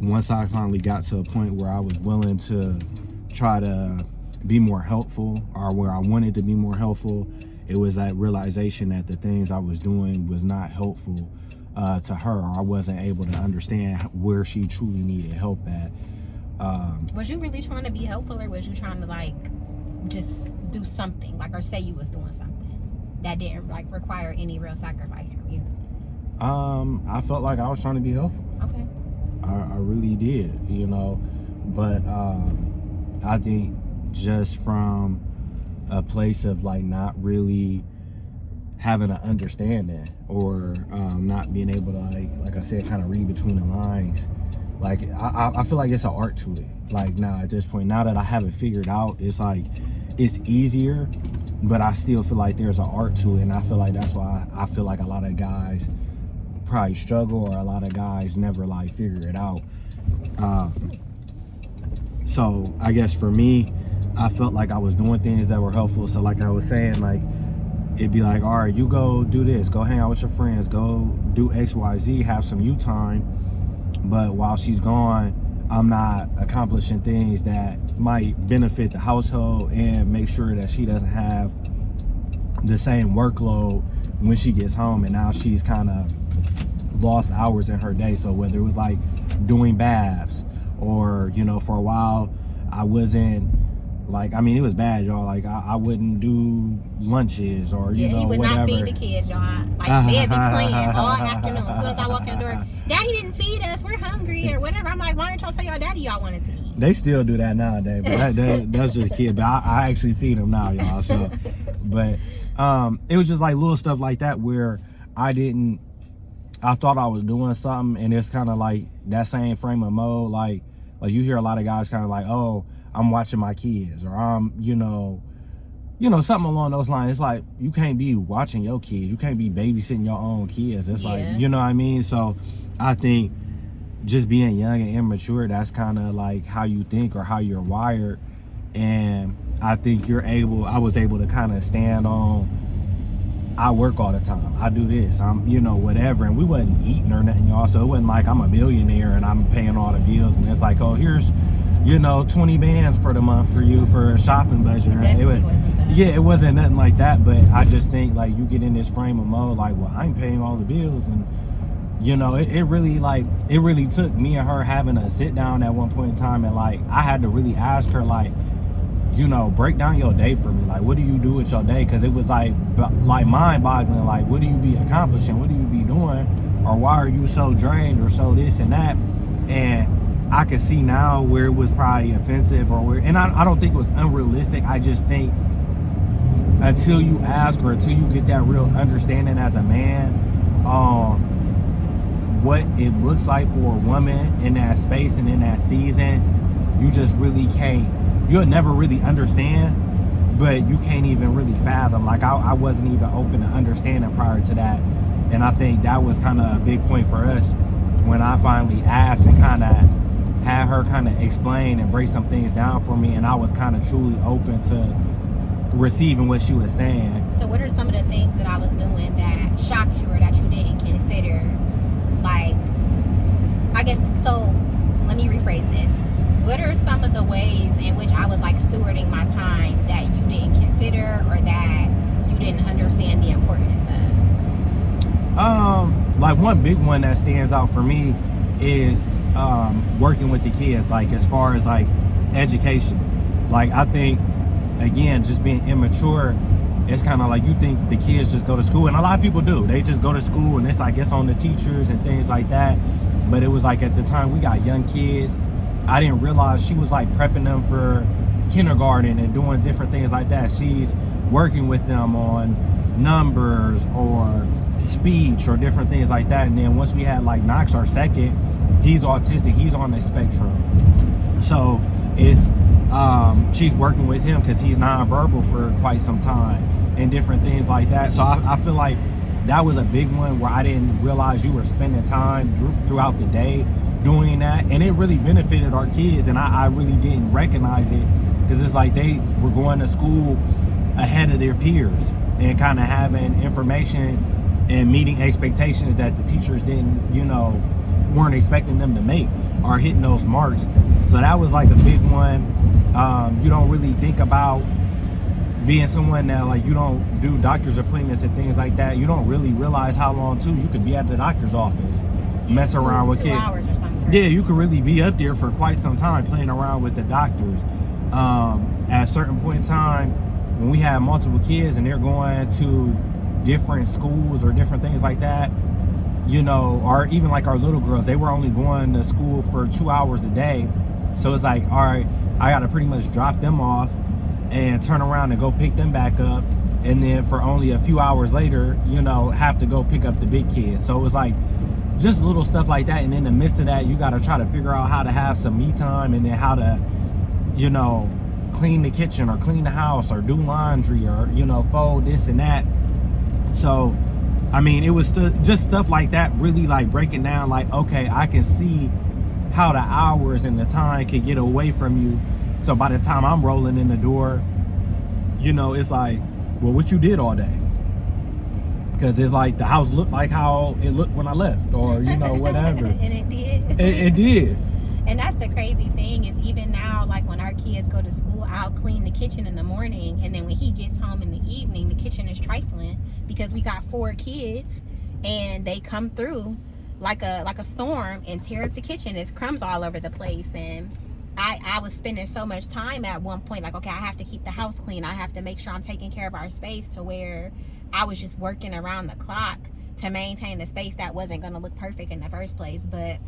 once I finally got to a point where I was willing to try to be more helpful, or where I wanted to be more helpful, it was that realization that the things I was doing was not helpful to her, or I wasn't able to understand where she truly needed help at. Was you really trying to be helpful, or was you trying to like just do something, like, or say you was doing something that didn't like require any real sacrifice from you? I felt like I was trying to be helpful. Okay. I really did, you know, but I think just from a place of like not really having an understanding, or not being able to like I said, kind of read between the lines. Like I feel like it's an art to it. Like now at this point, now that I have it figured out, it's like it's easier, but I still feel like there's an art to it, and I feel like that's why I feel like a lot of guys probably struggle, or a lot of guys never like figure it out. So I guess for me, I felt like I was doing things that were helpful. So like I was saying, like it'd be like, all right, you go do this, go hang out with your friends, go do XYZ, have some you time. But while she's gone, I'm not accomplishing things that might benefit the household and make sure that she doesn't have the same workload when she gets home. And now she's kind of lost hours in her day. So whether it was like doing baths, or, you know, for a while I wasn't like, I mean, it was bad, y'all. Like I wouldn't do lunches, or you know, he would whatever. not feed the kids, y'all. Like they'd be playing all afternoon. As soon as I walk in the door, Daddy didn't feed us, we're hungry, or whatever. I'm like, why didn't y'all tell y'all daddy y'all wanted to eat? They still do that nowadays, but that's just kid. But I actually feed them now, y'all. So, but it was just like little stuff like that where I thought I was doing something, and it's kind of like that same frame of mode. Like you hear a lot of guys kind of like, oh, I'm watching my kids, or I'm, you know, something along those lines. It's like, you can't be watching your kids. You can't be babysitting your own kids. It's like, you know what I mean? So I think just being young and immature, that's kind of like how you think, or how you're wired. And I think I was able to kind of stand on, I work all the time, I do this, I'm, you know, whatever. And we wasn't eating or nothing, y'all. So it wasn't like I'm a millionaire and I'm paying all the bills, and it's like, oh, here's, you know, 20 bands for the month for you for a shopping budget. It wasn't nothing like that. But I just think like you get in this frame of mode like, well, I'm paying all the bills. And you know, it really took me and her having a sit down at one point in time, and like I had to really ask her, like, you know, break down your day for me. Like, what do you do with your day? Because it was like mind boggling. Like, what do you be accomplishing? What do you be doing? Or why are you so drained, or so this and that? And I could see now where it was probably offensive, or where, and I don't think it was unrealistic. I just think until you ask, or until you get that real understanding as a man, what it looks like for a woman in that space and in that season, you just really can't, you'll never really understand, but you can't even really fathom. Like I wasn't even open to understanding prior to that. And I think that was kind of a big point for us when I finally asked and kind of had her kind of explain and break some things down for me, and I was kind of truly open to receiving what she was saying. So what are some of the things that I was doing that shocked you, or that you didn't consider? Like, I guess, so let me rephrase this. What are some of the ways in which I was like stewarding my time that you didn't consider, or that you didn't understand the importance of? Like one big one that stands out for me is working with the kids, like as far as like education. Like I think, again, just being immature, it's kind of like you think the kids just go to school, and a lot of people do. They just go to school, and it's like it's on the teachers and things like that. But it was like at the time we got young kids, I didn't realize she was like prepping them for kindergarten and doing different things like that. She's working with them on numbers or speech or different things like that. And then once we had like Knox, our second, he's autistic, he's on the spectrum. So it's she's working with him because he's nonverbal for quite some time and different things like that. So I feel like that was a big one where I didn't realize you were spending time throughout the day doing that, and it really benefited our kids, and I really didn't recognize it, because it's like they were going to school ahead of their peers and kind of having information and meeting expectations that the teachers didn't, you know, weren't expecting them to make. are hitting those marks. So that was like a big one. You don't really think about being someone that, like, you don't do doctor's appointments and things like that. You don't really realize how long too you could be at the doctor's office, mess around with 2 kids. hours or something. Yeah, you could really be up there for quite some time playing around with the doctors. At a certain point in time, when we have multiple kids and they're going to different schools or different things like that, you know, or even like our little girls, they were only going to school for 2 hours a day. So it's like, all right, I got to pretty much drop them off and turn around and go pick them back up. And then for only a few hours later, you know, have to go pick up the big kids. So it was like just little stuff like that. And in the midst of that, you got to try to figure out how to have some me time, and then how to, you know, clean the kitchen or clean the house or do laundry or, you know, fold this and that. So, I mean, it was just stuff like that, really like breaking down, like, okay, I can see how the hours and the time could get away from you. So by the time I'm rolling in the door, you know, it's like, well, what you did all day? Because it's like the house looked like how it looked when I left, or, you know, whatever. And it did. It did. And that's the crazy thing, is even now, like when our kids go to school, I'll clean the kitchen in the morning, and then when he gets home in the evening, the kitchen is trifling because we got 4 kids and they come through like a storm and tear up the kitchen. There's crumbs all over the place. And I was spending so much time at one point, like, okay, I have to keep the house clean. I have to make sure I'm taking care of our space, to where I was just working around the clock to maintain a space that wasn't going to look perfect in the first place. But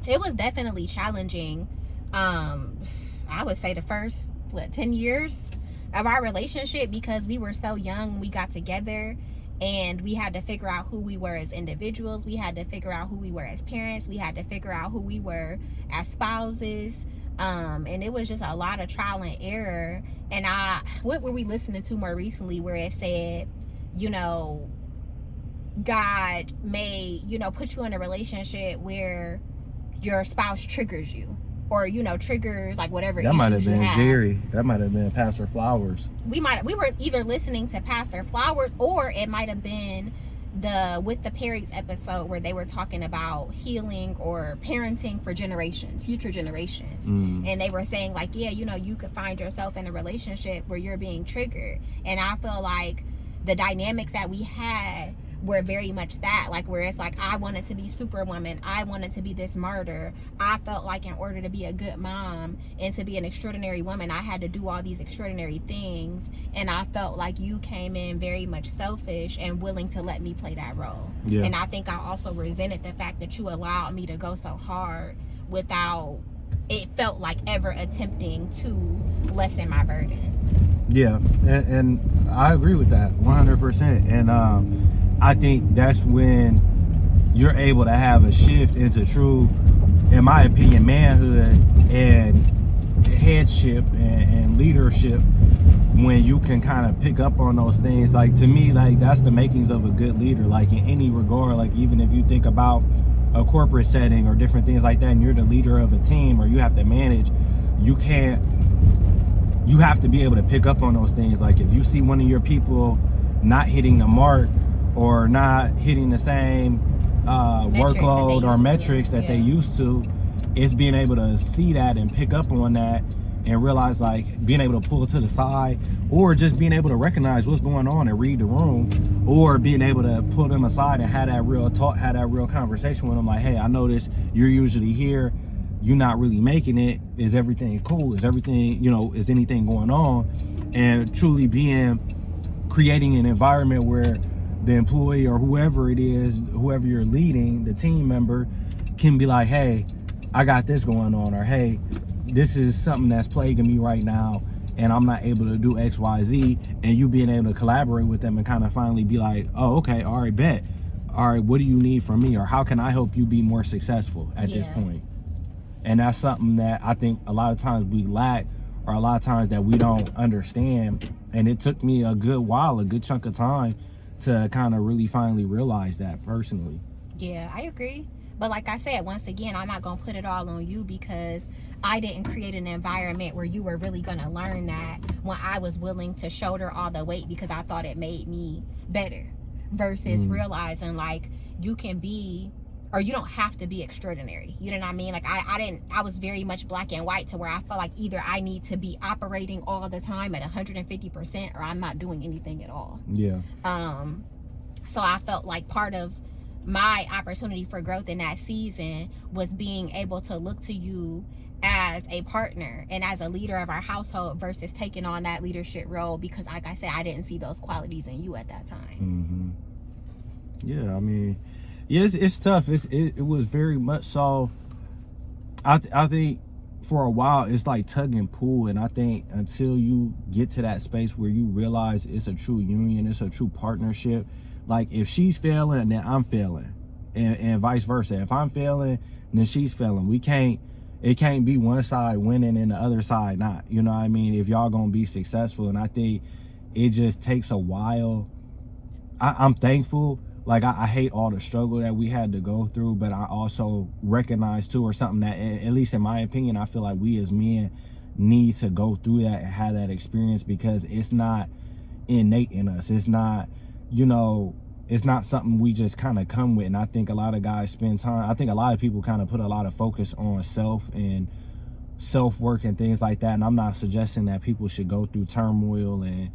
it was definitely challenging. I would say the first 10 years of our relationship, because we were so young when we got together, and we had to figure out who we were as individuals. We had to figure out who we were as parents. We had to figure out who we were as spouses. And it was just a lot of trial and error. And what were we listening to more recently, where it said, you know, God may, you know, put you in a relationship where your spouse triggers you, or, you know, triggers like whatever that issues might have been you have. Jerry. That might have been Pastor Flowers. We were either listening to Pastor Flowers, or it might have been the With the Perrys episode, where they were talking about healing or parenting for generations, future generations. And they were saying, like, yeah, you know, you could find yourself in a relationship where you're being triggered. And I feel like the dynamics that we had were very much that, like, where it's like, I wanted to be Superwoman, I wanted to be this martyr. I felt like in order to be a good mom and to be an extraordinary woman, I had to do all these extraordinary things. And I felt like you came in very much selfish and willing to let me play that role. Yeah. And I think I also resented the fact that you allowed me to go so hard without it felt like ever attempting to lessen my burden. Yeah, and I agree with that 100%. And I think that's when you're able to have a shift into true, in my opinion, manhood and headship and leadership, when you can kind of pick up on those things. Like, to me, like, that's the makings of a good leader. Like, in any regard, like, even if you think about a corporate setting or different things like that, and you're the leader of a team, or you have to manage, you have to be able to pick up on those things. Like, if you see one of your people not hitting the mark, or not hitting the same workload or metrics that they used to, it's being able to see that and pick up on that, and realize, like, being able to pull to the side, or just being able to recognize what's going on and read the room, or being able to pull them aside and have that real talk, have that real conversation with them. Like, hey, I noticed you're usually here, you're not really making it. Is everything cool? Is everything, you know, is anything going on? And truly creating an environment where the employee, or whoever it is, whoever you're leading, the team member, can be like, hey, I got this going on, or hey, this is something that's plaguing me right now, and I'm not able to do X, Y, Z. And you being able to collaborate with them and kind of finally be like, oh, okay, all right, bet. All right, what do you need from me? Or how can I help you be more successful at this point? And that's something that I think a lot of times we lack, or a lot of times that we don't understand. And it took me a good chunk of time to kind of really finally realize that personally. Yeah, I agree. But like I said, once again, I'm not going to put it all on you, because I didn't create an environment where you were really going to learn that, when I was willing to shoulder all the weight because I thought it made me better, versus realizing, like, you can be or you don't have to be extraordinary. You know what I mean? Like I was very much black and white, to where I felt like either I need to be operating all the time at 150% or I'm not doing anything at all. Yeah. So I felt like part of my opportunity for growth in that season was being able to look to you as a partner and as a leader of our household versus taking on that leadership role, because like I said, I didn't see those qualities in you at that time. Yeah, I mean, yeah, it's tough. It was very much so. I think for a while it's like tug and pull, and I think until you get to that space where you realize it's a true union, it's a true partnership. Like if she's failing, then I'm failing, and vice versa. If I'm failing, then she's failing. It can't be one side winning and the other side not. You know what I mean? If y'all gonna be successful, and I think it just takes a while. I'm thankful. Like I hate all the struggle that we had to go through, but I also recognize too, or something that, at least in my opinion, I feel like we as men need to go through that and have that experience, because it's not innate in us. It's not, you know, it's not something we just kind of come with. And I think a lot of guys spend time, I think a lot of people kind of put a lot of focus on self and self-work and things like that. And I'm not suggesting that people should go through turmoil and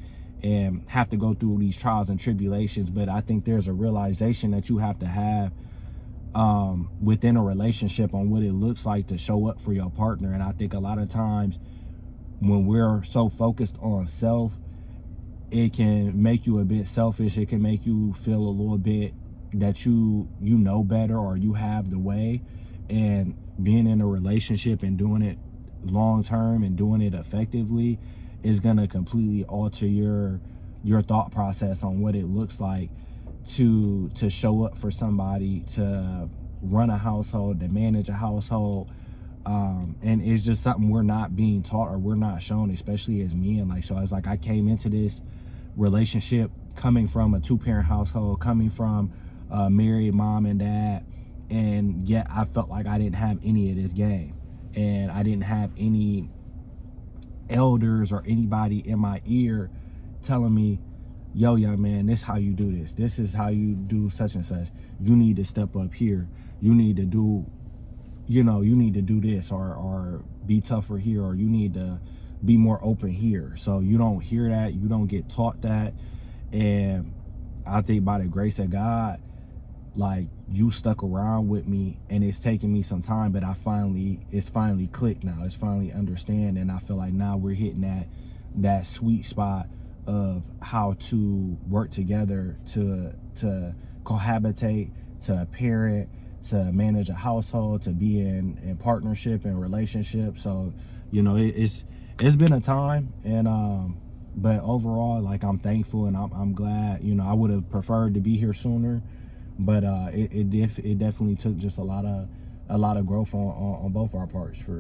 have to go through these trials and tribulations, but I think there's a realization that you have to have within a relationship on what it looks like to show up for your partner. And I think a lot of times when we're so focused on self, it can make you a bit selfish. It can make you feel a little bit that you know better, or you have the way. And being in a relationship and doing it long term and doing it effectively is gonna completely alter your thought process on what it looks like to show up for somebody, to run a household, to manage a household. And it's just something we're not being taught, or we're not shown, especially as men. Like, so it's like I came into this relationship coming from a 2-parent household, coming from a married mom and dad, and yet I felt like I didn't have any of this game, and I didn't have any elders or anybody in my ear telling me, yo, young man, this is how you do this. This is how you do such and such. You need to step up here. You need to do, you need to do this, or be tougher here, or you need to be more open here. So you don't hear that. You don't get taught that. And I think by the grace of God, like, you stuck around with me, and it's taken me some time, but it's finally clicked now. It's finally understand. And I feel like now we're hitting that sweet spot of how to work together to cohabitate, to parent, to manage a household, to be in partnership and relationship. So, it's been a time, and but overall, like, I'm thankful, and I'm glad. I would have preferred to be here sooner, but it definitely took just a lot of growth on both our parts for